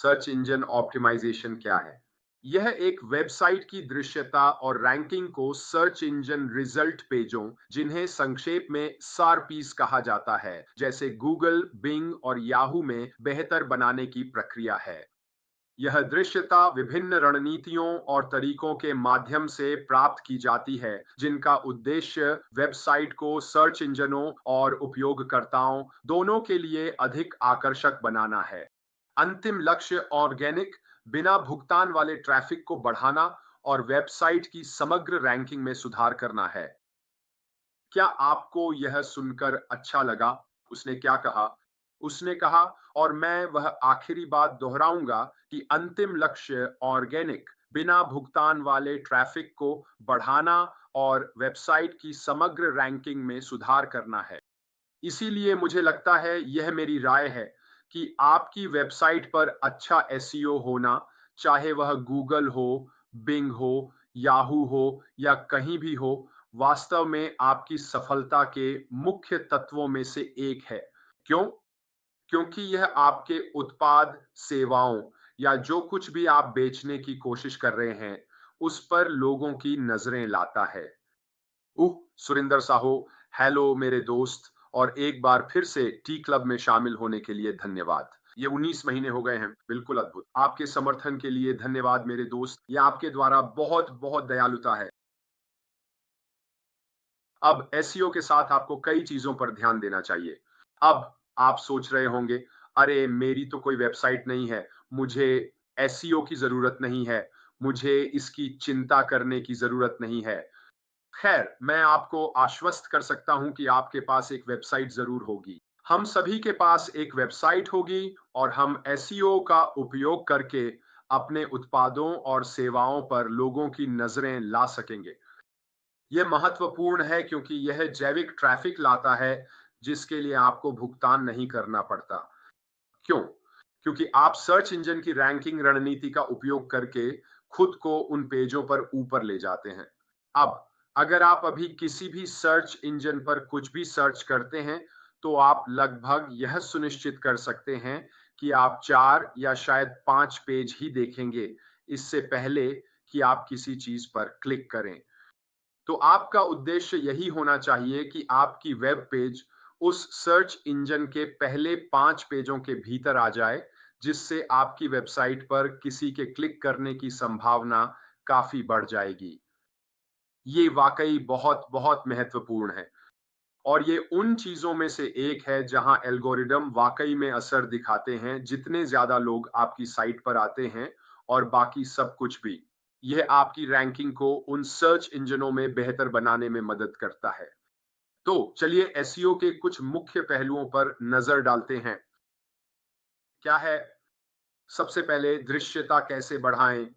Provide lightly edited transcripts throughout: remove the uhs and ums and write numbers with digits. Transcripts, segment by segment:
Search engine optimisation क्या है? यह एक वेबसाइट की दृश्यता और रैंकिंग को सर्च इंजन रिजल्ट पेजों, जिन्हें संक्षेप में सारपीस कहा जाता है, जैसे गूगल, बिंग और याहू में बेहतर बनाने की प्रक्रिया है। यह दृश्यता विभिन्न रणनीतियों और तरीकों के माध्यम से प्राप्त की जाती है, जिनका उद्देश्य वेबसाइट को सर्च इंजनों और उपयोगकर्ताओं दोनों के लिए अधिक आकर्षक बनाना है। अंतिम लक्ष्य ऑर्गेनिक, बिना भुगतान वाले ट्रैफिक को बढ़ाना और वेबसाइट की समग्र रैंकिंग में सुधार करना है। क्या आपको यह सुनकर अच्छा लगा? उसने क्या कहा? उसने कहा, और मैं वह आखिरी बात दोहराऊंगा कि अंतिम लक्ष्य ऑर्गेनिक, बिना भुगतान वाले ट्रैफिक को बढ़ाना और वेबसाइट की समग्र रैंकिंग में सुधार करना है। इसीलिए मुझे लगता है, यह मेरी राय है, कि आपकी वेबसाइट पर अच्छा एसईओ होना, चाहे वह गूगल हो, बिंग हो, याहू हो या कहीं भी हो, वास्तव में आपकी सफलता के मुख्य तत्वों में से एक है। क्यों? क्योंकि यह आपके उत्पाद, सेवाओं या जो कुछ भी आप बेचने की कोशिश कर रहे हैं, उस पर लोगों की नजरें लाता है। सुरिंदर साहो, हेलो मेरे दोस्त, और एक बार फिर से टी क्लब में शामिल होने के लिए धन्यवाद। ये 19 महीने हो गए हैं, बिल्कुल अद्भुत। आपके समर्थन के लिए धन्यवाद मेरे दोस्त, ये आपके द्वारा बहुत बहुत दयालुता है। अब एसईओ के साथ आपको कई चीजों पर ध्यान देना चाहिए। अब आप सोच रहे होंगे, अरे मेरी तो कोई वेबसाइट नहीं है, मुझे एसईओ की जरूरत नहीं है, मुझे इसकी चिंता करने की जरूरत नहीं है। खैर, मैं आपको आश्वस्त कर सकता हूं कि आपके पास एक वेबसाइट जरूर होगी। हम सभी के पास एक वेबसाइट होगी और हम एसईओ का उपयोग करके अपने उत्पादों और सेवाओं पर लोगों की नजरें ला सकेंगे। यह महत्वपूर्ण है क्योंकि यह जैविक ट्रैफिक लाता है, जिसके लिए आपको भुगतान नहीं करना पड़ता। क्यों? क्योंकि आप सर्च इंजन की रैंकिंग रणनीति का उपयोग करके खुद को उन पेजों पर ऊपर ले जाते हैं। अब अगर आप अभी किसी भी सर्च इंजन पर कुछ भी सर्च करते हैं, तो आप लगभग यह सुनिश्चित कर सकते हैं कि आप 4 या शायद 5 पेज ही देखेंगे, इससे पहले कि आप किसी चीज पर क्लिक करें। तो आपका उद्देश्य यही होना चाहिए कि आपकी वेब पेज उस सर्च इंजन के पहले 5 पेजों के भीतर आ जाए, जिससे आपकी वेबसाइट पर किसी के क्लिक करने की संभावना काफी बढ़ जाएगी। ये वाकई बहुत बहुत महत्वपूर्ण है, और ये उन चीजों में से एक है जहां एल्गोरिदम वाकई में असर दिखाते हैं। जितने ज्यादा लोग आपकी साइट पर आते हैं और बाकी सब कुछ भी, यह आपकी रैंकिंग को उन सर्च इंजनों में बेहतर बनाने में मदद करता है। तो चलिए एसईओ के कुछ मुख्य पहलुओं पर नजर डालते हैं। क्या है? सबसे पहले, दृश्यता कैसे बढ़ाएं।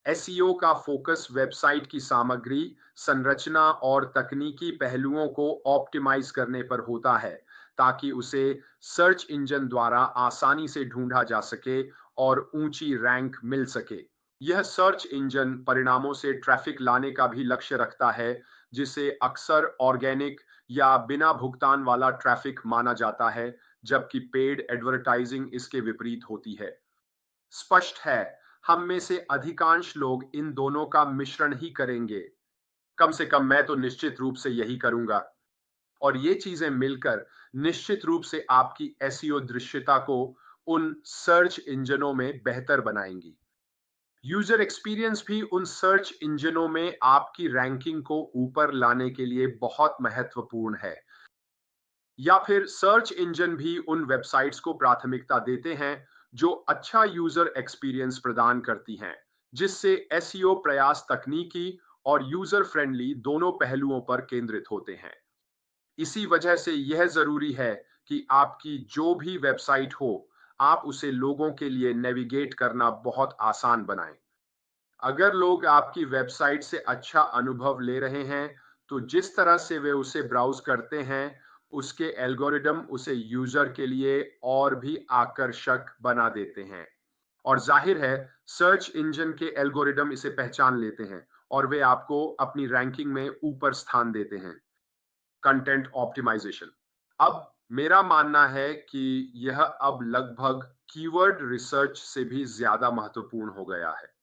एसईओ का फोकस वेबसाइट की सामग्री, संरचना और तकनीकी पहलुओं को ऑप्टिमाइज करने पर होता है, ताकि उसे सर्च इंजन द्वारा आसानी से ढूंढा जा सके और ऊंची रैंक मिल सके। यह सर्च इंजन परिणामों से ट्रैफिक लाने का भी लक्ष्य रखता है, जिसे अक्सर ऑर्गेनिक या बिना भुगतान वाला ट्रैफिक माना जाता है, जबकि पेड एडवर्टाइजिंग इसके विपरीत होती है। स्पष्ट है, हम में से अधिकांश लोग इन दोनों का मिश्रण ही करेंगे। कम से कम मैं तो निश्चित रूप से यही करूंगा। और ये चीजें मिलकर निश्चित रूप से आपकी एसईओ दृश्यता को उन सर्च इंजनों में बेहतर बनाएंगी। यूजर एक्सपीरियंस भी उन सर्च इंजनों में आपकी रैंकिंग को ऊपर लाने के लिए बहुत महत्वपूर्ण है। या फिर सर्च इंजन भी उन वेबसाइट्स को प्राथमिकता देते हैं जो अच्छा यूजर एक्सपीरियंस प्रदान करती हैं, जिससे एसईओ प्रयास तकनीकी और यूजर फ्रेंडली दोनों पहलुओं पर केंद्रित होते हैं। इसी वजह से यह जरूरी है कि आपकी जो भी वेबसाइट हो, आप उसे लोगों के लिए नेविगेट करना बहुत आसान बनाएं। अगर लोग आपकी वेबसाइट से अच्छा अनुभव ले रहे हैं, तो जिस तरह से वे उसे ब्राउज करते हैं, उसके एल्गोरिदम उसे यूजर के लिए और भी आकर्षक बना देते हैं। और जाहिर है, सर्च इंजन के एल्गोरिदम इसे पहचान लेते हैं और वे आपको अपनी रैंकिंग में ऊपर स्थान देते हैं। Content optimization. अब मेरा मानना है कि यह अब लगभग कीवर्ड रिसर्च से भी ज्यादा महत्वपूर्ण हो गया है।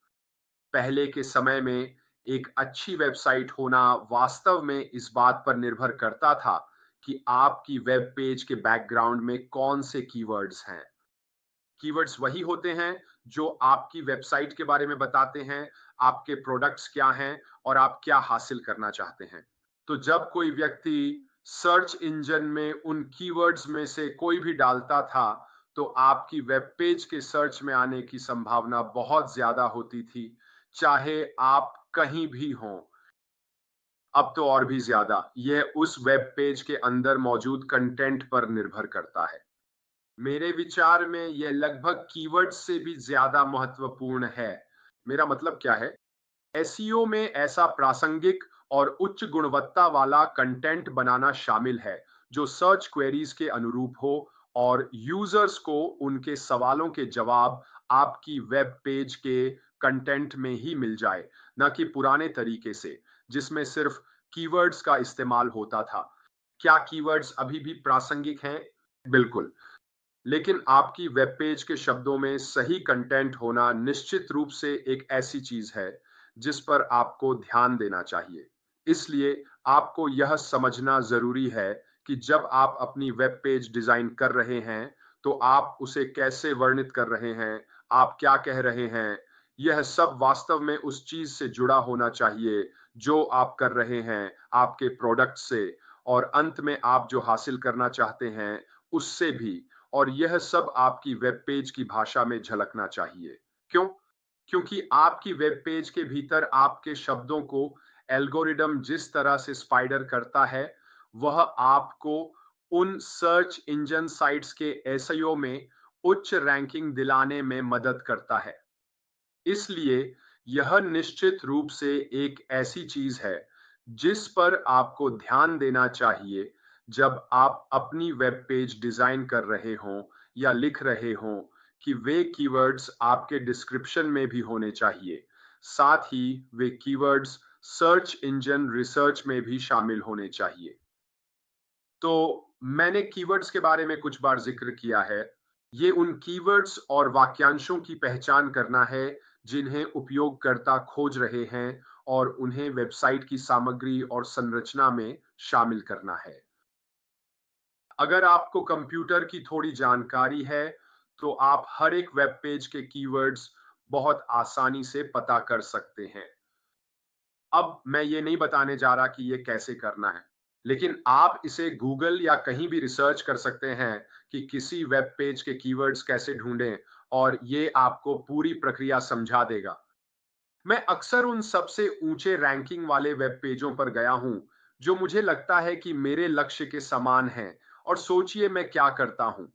पहले के समय में एक अच्छी वेबसाइट होना वास्तव में इस बात पर निर्भर करता था कि आपकी वेब पेज के बैकग्राउंड में कौन से कीवर्ड्स हैं। कीवर्ड्स वही होते हैं जो आपकी वेबसाइट के बारे में बताते हैं, आपके प्रोडक्ट्स क्या हैं और आप क्या हासिल करना चाहते हैं। तो जब कोई व्यक्ति सर्च इंजन में उन कीवर्ड्स में से कोई भी डालता था, तो आपकी वेब पेज के सर्च में आने की संभावना बहुत ज्यादा होती थी, चाहे आप कहीं भी हों। अब तो और भी ज्यादा, यह उस वेब पेज के अंदर मौजूद कंटेंट पर निर्भर करता है। मेरे विचार में यह लगभग कीवर्ड से भी ज्यादा महत्वपूर्ण है। मेरा मतलब क्या है? एसईओ में ऐसा प्रासंगिक और उच्च गुणवत्ता वाला कंटेंट बनाना शामिल है जो सर्च क्वेरीज के अनुरूप हो और यूजर्स को उनके सवालों के जवाब आपकी वेब पेज के कंटेंट में ही मिल जाए, न कि पुराने तरीके से जिसमें सिर्फ कीवर्ड्स का इस्तेमाल होता था। क्या कीवर्ड्स अभी भी प्रासंगिक हैं? बिल्कुल। लेकिन आपकी वेब पेज के शब्दों में सही कंटेंट होना निश्चित रूप से एक ऐसी चीज है जिस पर आपको ध्यान देना चाहिए। इसलिए आपको यह समझना जरूरी है कि जब आप अपनी वेब पेज डिजाइन कर रहे हैं, तो आप उसे कैसे वर्णित कर रहे हैं, आप क्या कह रहे हैं। यह सब वास्तव में उस चीज से जुड़ा होना चाहिए जो आप कर रहे हैं, आपके प्रोडक्ट से, और अंत में आप जो हासिल करना चाहते हैं उससे भी। और यह सब आपकी वेब पेज की भाषा में झलकना चाहिए। क्यों? क्योंकि आपकी वेब पेज के भीतर आपके शब्दों को एल्गोरिदम जिस तरह से स्पाइडर करता है, वह आपको उन सर्च इंजन साइट्स के एसईओ में उच्च रैंकिंग दिलाने में मदद करता है। इसलिए यह निश्चित रूप से एक ऐसी चीज है जिस पर आपको ध्यान देना चाहिए जब आप अपनी वेब पेज डिजाइन कर रहे हों या लिख रहे हों, कि वे कीवर्ड्स आपके डिस्क्रिप्शन में भी होने चाहिए। साथ ही वे कीवर्ड्स सर्च इंजन रिसर्च में भी शामिल होने चाहिए। तो मैंने कीवर्ड्स के बारे में कुछ बार जिक्र किया है। ये उन कीवर्ड्स और वाक्यांशों की पहचान करना है जिन्हें उपयोगकर्ता खोज रहे हैं और उन्हें वेबसाइट की सामग्री और संरचना में शामिल करना है। अगर आपको कंप्यूटर की थोड़ी जानकारी है, तो आप हर एक वेब पेज के कीवर्ड्स बहुत आसानी से पता कर सकते हैं। अब मैं ये नहीं बताने जा रहा कि ये कैसे करना है, लेकिन आप इसे गूगल या कहीं भी रिसर्च कर सकते हैं कि किसी वेब पेज के कीवर्ड्स कैसे ढूंढें, और ये आपको पूरी प्रक्रिया समझा देगा। मैं अक्सर उन सबसे ऊंचे रैंकिंग वाले वेब पेजों पर गया हूं जो मुझे लगता है कि मेरे लक्ष्य के समान हैं, और सोचिए मैं क्या करता हूं।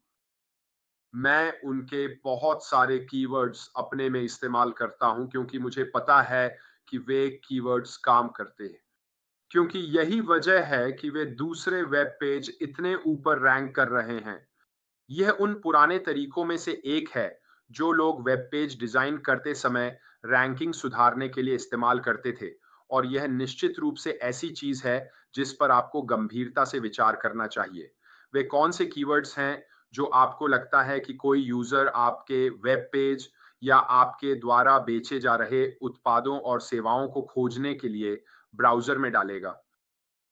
मैं उनके बहुत सारे कीवर्ड्स अपने में इस्तेमाल करता हूं क्योंकि मुझे पता है कि वे कीवर्ड्स काम करते हैं। क्योंकि यही वजह है कि वे दूसरे वेब पेज इतने ऊपर रैंक कर रहे हैं। यह उन पुराने तरीकों में से एक है जो लोग वेब पेज डिजाइन करते समय रैंकिंग सुधारने के लिए इस्तेमाल करते थे, और यह निश्चित रूप से ऐसी चीज है जिस पर आपको गंभीरता से विचार करना चाहिए। वे कौन से कीवर्ड्स हैं जो आपको लगता है कि कोई यूजर आपके वेब पेज या आपके द्वारा बेचे जा रहे उत्पादों और सेवाओं को खोजने के लिए ब्राउज़र में डालेगा?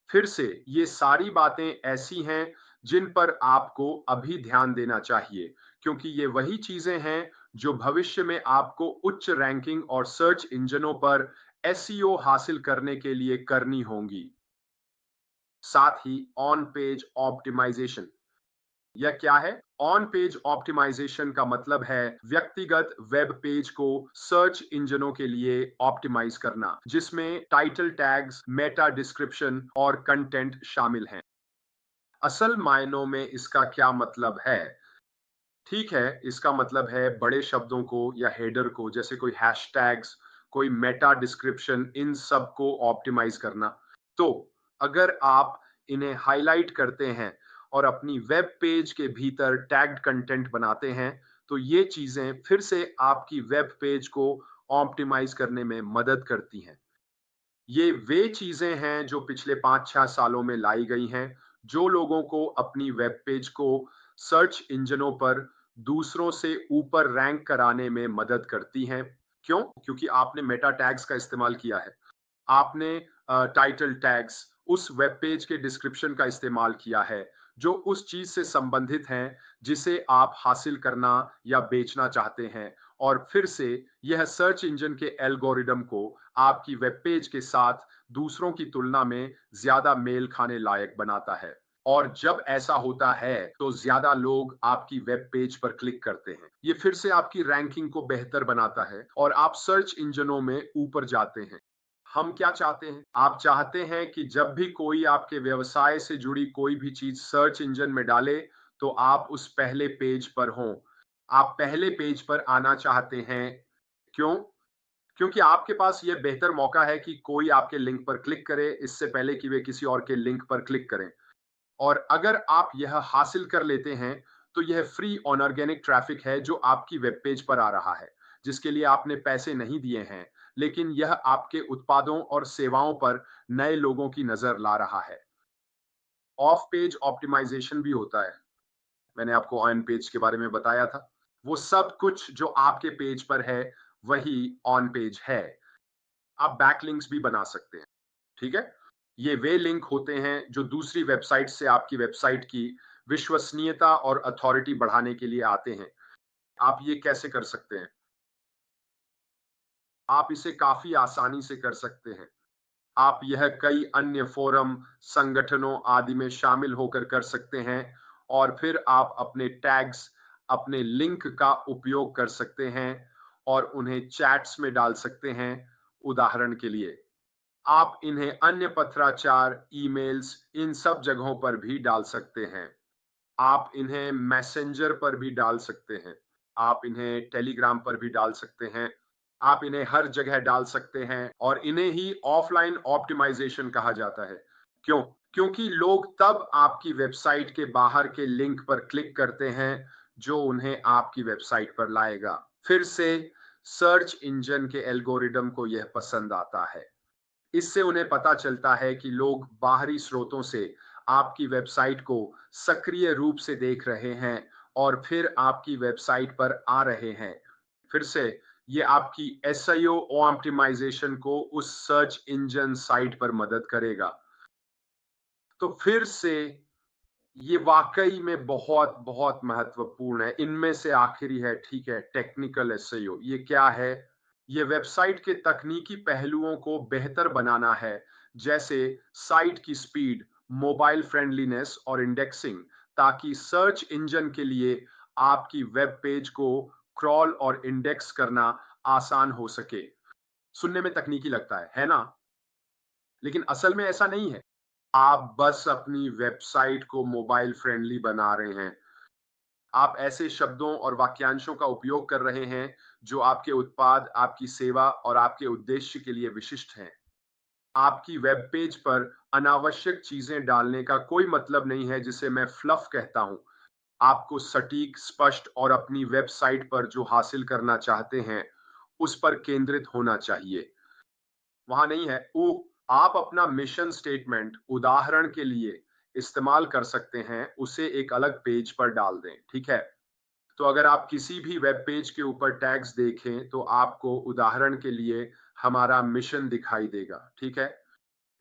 फिर से, ये सारी बातें ऐसी हैं जिन पर आपको अभी ध्यान देना चाहिए, क्योंकि ये वही चीजें हैं जो भविष्य में आपको उच्च रैंकिंग और सर्च इंजनों पर एसईओ हासिल करने के लिए करनी होंगी। साथ ही ऑन पेज ऑप्टिमाइजेशन। यह क्या है? ऑन पेज ऑप्टिमाइजेशन का मतलब है व्यक्तिगत वेब पेज को सर्च इंजनों के लिए ऑप्टिमाइज करना, जिसमें टाइटल टैग्स, मेटा डिस्क्रिप्शन और कंटेंट शामिल हैं। असल मायनों में इसका क्या मतलब है? ठीक है, इसका मतलब है बड़े शब्दों को या हेडर को, जैसे कोई हैशटैग्स, कोई मेटा डिस्क्रिप्शन, इन सब को ऑप्टिमाइज करना। तो अगर आप इन्हें हाईलाइट करते हैं और अपनी वेब पेज के भीतर टैग्ड कंटेंट बनाते हैं, तो ये चीजें फिर से आपकी वेब पेज को ऑप्टिमाइज करने में मदद करती हैं। ये वे चीजें हैं जो पिछले 5-6 सालों में लाई गई हैं, जो लोगों को अपनी वेब पेज को सर्च इंजनों पर दूसरों से ऊपर रैंक कराने में मदद करती हैं। क्यों? क्योंकि आपने मेटा टैग्स का इस्तेमाल किया है। आपने टाइटल टैग्स, उस वेब पेज के डिस्क्रिप्शन का इस्तेमाल किया है जो उस चीज से संबंधित हैं जिसे आप हासिल करना या बेचना चाहते हैं। और फिर से यह सर्च इंजन के एल्गोरिदम को आपकी वेब पेज के साथ दूसरों की तुलना में ज्यादा मेल खाने लायक बनाता है। और जब ऐसा होता है तो ज्यादा लोग आपकी वेब पेज पर क्लिक करते हैं। ये फिर से आपकी रैंकिंग को बेहतर बनाता है और आप सर्च इंजनों में ऊपर जाते हैं। हम क्या चाहते हैं? आप चाहते हैं कि जब भी कोई आपके व्यवसाय से जुड़ी कोई भी चीज सर्च इंजन में डाले तो आप उस पहले पेज पर हों। आप पहले पेज पर आना चाहते हैं। क्यों? क्योंकि आपके पास यह बेहतर मौका है कि कोई आपके लिंक पर क्लिक करे इससे पहले कि वे किसी और के लिंक पर क्लिक करें। और अगर आप यह हासिल कर लेते हैं तो यह फ्री ऑर्गेनिक ट्रैफिक है जो आपकी वेब पेज पर आ रहा है, जिसके लिए आपने पैसे नहीं दिए हैं, लेकिन यह आपके उत्पादों और सेवाओं पर नए लोगों की नजर ला रहा है। ऑफ पेज ऑप्टिमाइजेशन भी होता है। मैंने आपको ऑन पेज के बारे में बताया था। वो सब कुछ जो आपके पेज पर है वही ऑन पेज है। आप बैकलिंक्स भी बना सकते हैं। ठीक है? ये वे लिंक होते हैं जो दूसरी वेबसाइट से आपकी वेबसाइट की विश्वसनीयता और अथॉरिटी बढ़ाने के लिए आते हैं। आप ये कैसे कर सकते हैं? आप इसे काफी आसानी से कर सकते हैं। आप यह कई अन्य फोरम, संगठनों आदि में शामिल होकर कर सकते हैं और फिर आप अपने टैग्स, अपने लिंक का उपयोग कर सकते हैं और उन्हें चैट्स में डाल सकते हैं। उदाहरण के लिए, आप इन्हें अन्य पत्राचार, ईमेल्स, इन सब जगहों पर भी डाल सकते हैं। आप इन्हें मैसेंजर पर भी डाल सकते हैं। आप इन्हें टेलीग्राम पर भी डाल सकते हैं। आप इन्हें हर जगह डाल सकते हैं और इन्हें ही ऑफलाइन ऑप्टिमाइजेशन कहा जाता है। क्यों? क्योंकि लोग तब आपकी वेबसाइट के बाहर के लिंक पर क्लिक करते हैं जो उन्हें आपकी वेबसाइट पर लाएगा। फिर से सर्च इंजन के एल्गोरिदम को यह पसंद आता है। इससे उन्हें पता चलता है कि लोग बाहरी स्रोतों से आपकी वेबसाइट को सक्रिय रूप से देख रहे हैं और फिर आपकी वेबसाइट पर आ रहे हैं। फिर से ये आपकी एसईओ ऑप्टिमाइजेशन को उस सर्च इंजन साइट पर मदद करेगा। तो फिर से ये वाकई में बहुत बहुत महत्वपूर्ण है। इनमें से आखिरी है, ठीक है, टेक्निकल एसईओ। ये क्या है? ये वेबसाइट के तकनीकी पहलुओं को बेहतर बनाना है, जैसे साइट की स्पीड, मोबाइल फ्रेंडलीनेस और इंडेक्सिंग, ताकि सर्च इंजन के लिए आपकी वेब पेज को क्रॉल और इंडेक्स करना आसान हो सके। सुनने में तकनीकी लगता है ना? लेकिन असल में ऐसा नहीं है। आप बस अपनी वेबसाइट को मोबाइल फ्रेंडली बना रहे हैं। आप ऐसे शब्दों और वाक्यांशों का उपयोग कर रहे हैं जो आपके उत्पाद, आपकी सेवा और आपके उद्देश्य के लिए विशिष्ट हैं। आपकी वेब पेज पर अनावश्यक चीजें डालने का कोई मतलब नहीं है, जिसे मैं फ्लफ कहता हूं। आपको सटीक, स्पष्ट और अपनी वेबसाइट पर जो हासिल करना चाहते हैं उस पर केंद्रित होना चाहिए। वहां नहीं है वो। आप अपना मिशन स्टेटमेंट उदाहरण के लिए इस्तेमाल कर सकते हैं, उसे एक अलग पेज पर डाल दें। ठीक है? तो अगर आप किसी भी वेब पेज के ऊपर टैग्स देखें तो आपको उदाहरण के लिए हमारा मिशन दिखाई देगा। ठीक है?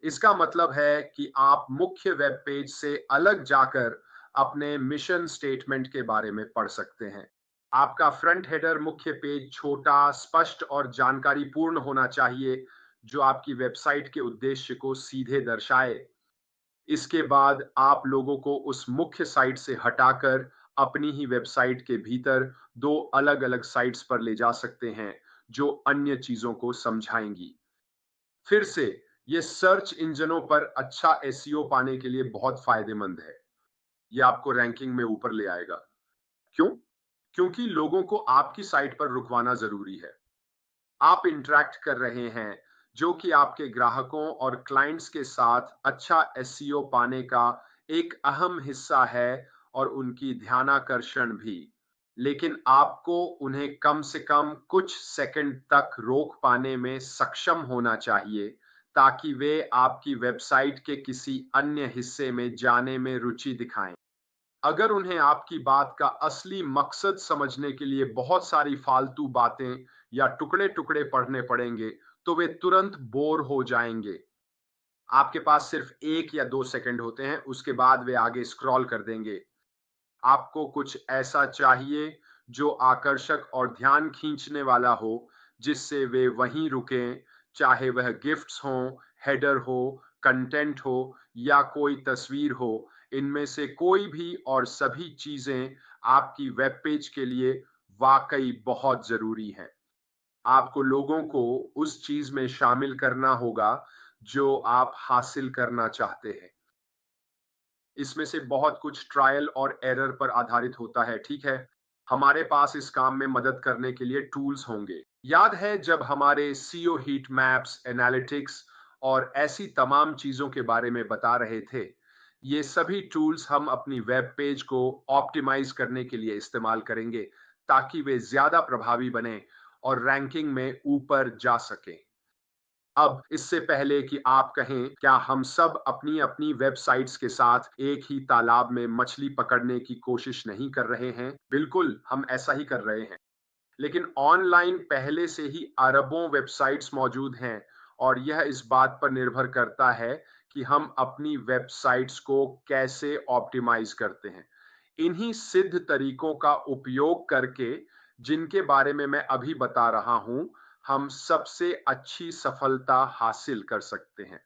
इसका मतलब है कि आप मुख्य वेब पेज से अलग जाकर अपने मिशन स्टेटमेंट के बारे में पढ़ सकते हैं। आपका फ्रंट हेडर मुख्य पेज छोटा, स्पष्ट और जानकारी पूर्ण होना चाहिए, जो आपकी वेबसाइट के उद्देश्य को सीधे दर्शाए। इसके बाद आप लोगों को उस मुख्य साइट से हटाकर अपनी ही वेबसाइट के भीतर दो अलग-अलग साइट्स पर ले जा सकते हैं, जो अन्य चीजों को समझाएंगी। फिर से ये सर्च इंजनों पर अच्छा एसईओ पाने के लिए बहुत फायदेमंद है। ये आपको रैंकिंग में ऊपर ले आएगा। क्यों? क्योंकि लोगों को आपकी साइट पर रुकवाना जरूरी है। आप इंटरैक्ट कर रहे हैं, जो कि आपके ग्राहकों और क्लाइंट्स के साथ अच्छा एसईओ पाने का एक अहम हिस्सा है और उनकी ध्यानाकर्षण भी। लेकिन आपको उन्हें कम से कम कुछ सेकंड तक रोक पाने में सक्षम होना चाहिए, ताकि वे आपकी वेबसाइट के किसी अन्य हिस्से में जाने में रुचि दिखाएं। अगर उन्हें आपकी बात का असली मकसद समझने के लिए बहुत सारी फालतू बातें या टुकड़े-टुकड़े पढ़ने पड़ेंगे, तो वे तुरंत बोर हो जाएँगे। आपके पास सिर्फ 1 या 2 सेकंड होते हैं, उसके बाद वे आगे स्क्रॉल कर देंगे। आपको कुछ ऐसा चाहिए जो आकर्षक और ध्यान खींचने वाला हो, जिससे वे वहीं रुकें, चाहे वह गिफ्ट्स हों, हेडर हो, कंटेंट हो या कोई तस्वीर हो। इनमें से कोई भी और सभी चीज़ें आपकी वेब पेज के लिए वाक़ई बहुत ज़रूरी हैं। आपको लोगों को उस चीज़ में शामिल करना होगा, जो आप हासिल करना चाहते हैं। इसमें से बहुत कुछ ट्रायल और एरर पर आधारित होता है, ठीक है? हमारे पास इस काम में मदद करने के लिए टूल्स होंगे। याद है जब हमारे सीईओ हीट मैप्स, एनालिटिक्स और ऐसी तमाम चीज़ों के बारे में बता रहे थे? ये सभी टूल्स हम अपनी वेब पेज को ऑप्टिमाइज़ करने के लिए इस्तेमाल करेंगे, ताकि वे ज़्यादा प्रभावी बनें और रैंकिंग में ऊपर जा सकें। अब इससे पहले कि आप कहें, क्या हम सब अपनी-अपनी वेबसाइट्स के साथ एक ही तालाब में मछली पकड़ने की कोशिश नहीं कर रहे हैं? बिल्कुल, हम ऐसा ही कर रहे हैं। लेकिन ऑनलाइन पहले से ही अरबों वेबसाइट्स मौजूद हैं और यह इस बात पर निर्भर करता है कि हम अपनी वेबसाइट्स को कैसे ऑप्टिमाइज़ करते हैं। इन्हीं सिद्ध तरीकों का उपयोग करके, जिनके बारे में मैं अभी बता रहा हूँ, हम सबसे अच्छी सफलता हासिल कर सकते हैं।